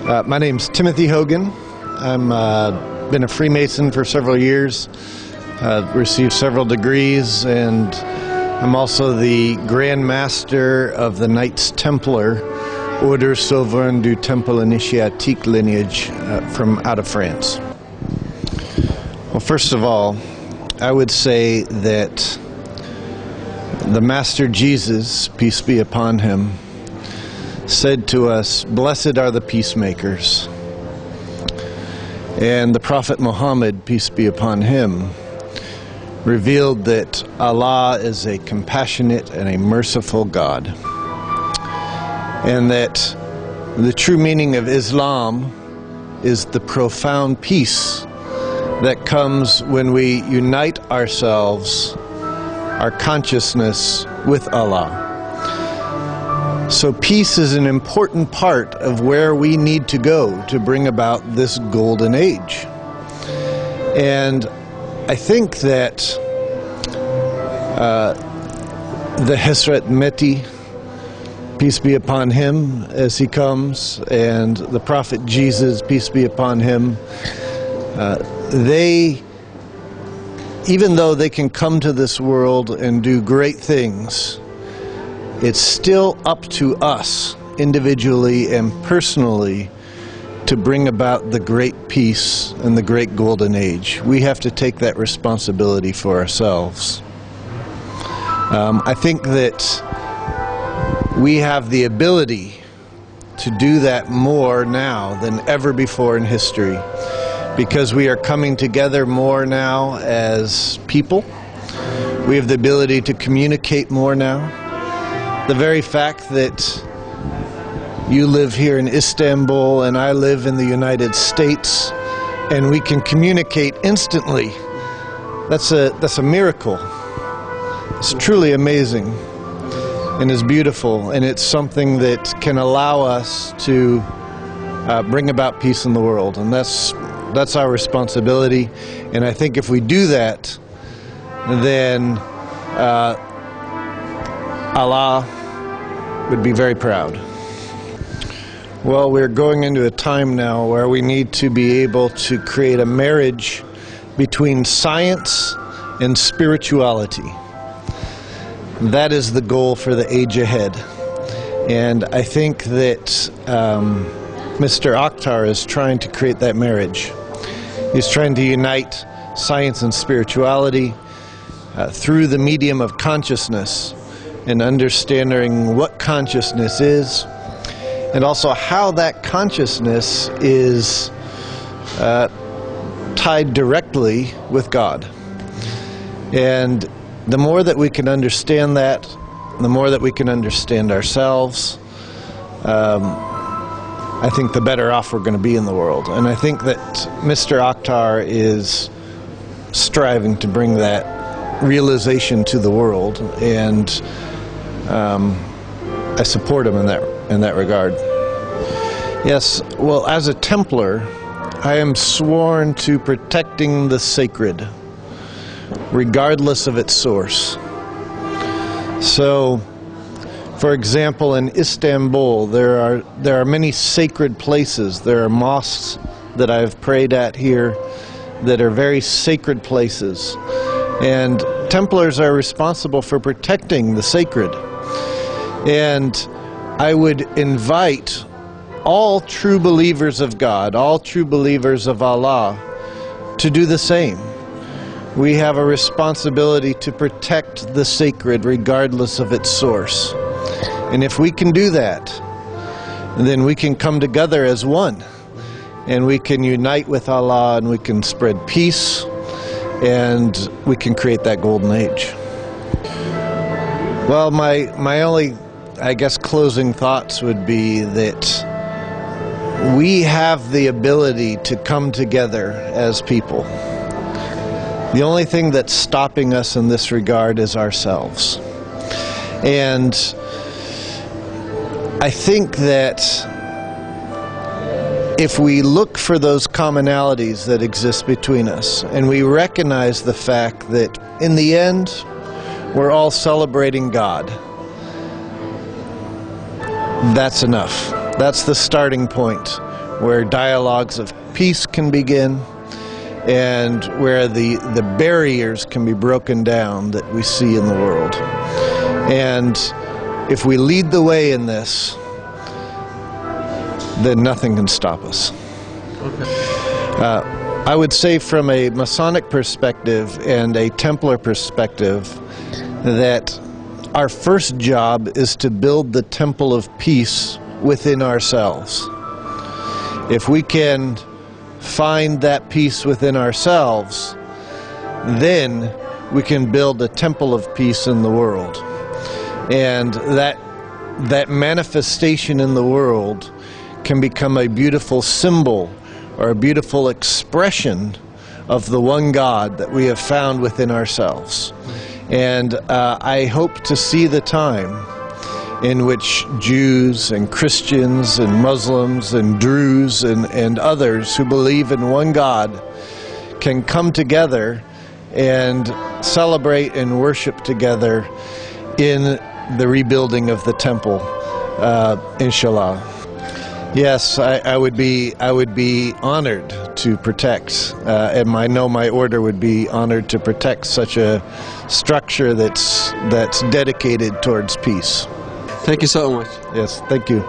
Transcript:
My name's Timothy Hogan. I'm been a Freemason for several years, received several degrees, and I'm also the Grand Master of the Knights Templar, Order Souverain du Temple Initiatique lineage from out of France. Well, first of all, I would say that the Master Jesus, peace be upon him, said to us, "Blessed are the peacemakers." And the Prophet Muhammad, peace be upon him, revealed that Allah is a compassionate and a merciful God. And that the true meaning of Islam is the profound peace that comes when we unite ourselves, our consciousness, with Allah. So peace is an important part of where we need to go to bring about this golden age. And I think that the Hesrat Mehdi, peace be upon him as he comes, and the Prophet Jesus, peace be upon him, even though they can come to this world and do great things, it's still up to us, individually and personally, to bring about the great peace and the great golden age. We have to take that responsibility for ourselves. I think that we have the ability to do that more now than ever before in history, because we are coming together more now as people. We have the ability to communicate more now. The very fact that you live here in Istanbul and I live in the United States and we can communicate instantly, that's a miracle. It's truly amazing and is beautiful, and it's something that can allow us to bring about peace in the world, and that's our responsibility. And I think if we do that, then Allah would be very proud. Well, we're going into a time now where we need to be able to create a marriage between science and spirituality. That is the goal for the age ahead. And I think that Mr. Akhtar is trying to create that marriage. He's trying to unite science and spirituality through the medium of consciousness, and understanding what consciousness is, and also how that consciousness is tied directly with God. And the more that we can understand that, the more that we can understand ourselves, I think the better off we're going to be in the world. And I think that Mr. Akhtar is striving to bring that realization to the world, and I support him in that regard. Yes, well, as a Templar, I am sworn to protecting the sacred, regardless of its source. So, for example, in Istanbul, there are many sacred places. There are mosques that I've prayed at here that are very sacred places. And Templars are responsible for protecting the sacred. And I would invite all true believers of God, all true believers of Allah, to do the same. We have a responsibility to protect the sacred regardless of its source. And if we can do that, then we can come together as one, and we can unite with Allah, and we can spread peace, and we can create that golden age. Well, my only, I guess, closing thoughts would be that we have the ability to come together as people. The only thing that's stopping us in this regard is ourselves. And I think that if we look for those commonalities that exist between us, and we recognize the fact that in the end, we're all celebrating God, that's enough. That's the starting point. where dialogues of peace can begin, and where the barriers can be broken down that we see in the world. And if we lead the way in this, then nothing can stop us. I would say from a Masonic perspective and a Templar perspective that our first job is to build the temple of peace within ourselves. If we can find that peace within ourselves, then we can build a temple of peace in the world. And that manifestation in the world can become a beautiful symbol or a beautiful expression of the one God that we have found within ourselves. And I hope to see the time in which Jews and Christians and Muslims and Druze and others who believe in one God can come together and celebrate and worship together in the rebuilding of the temple, inshallah. Yes, I would be honored to protect, and I know my order would be honored to protect such a structure that's dedicated towards peace. Thank you so much. Yes, thank you.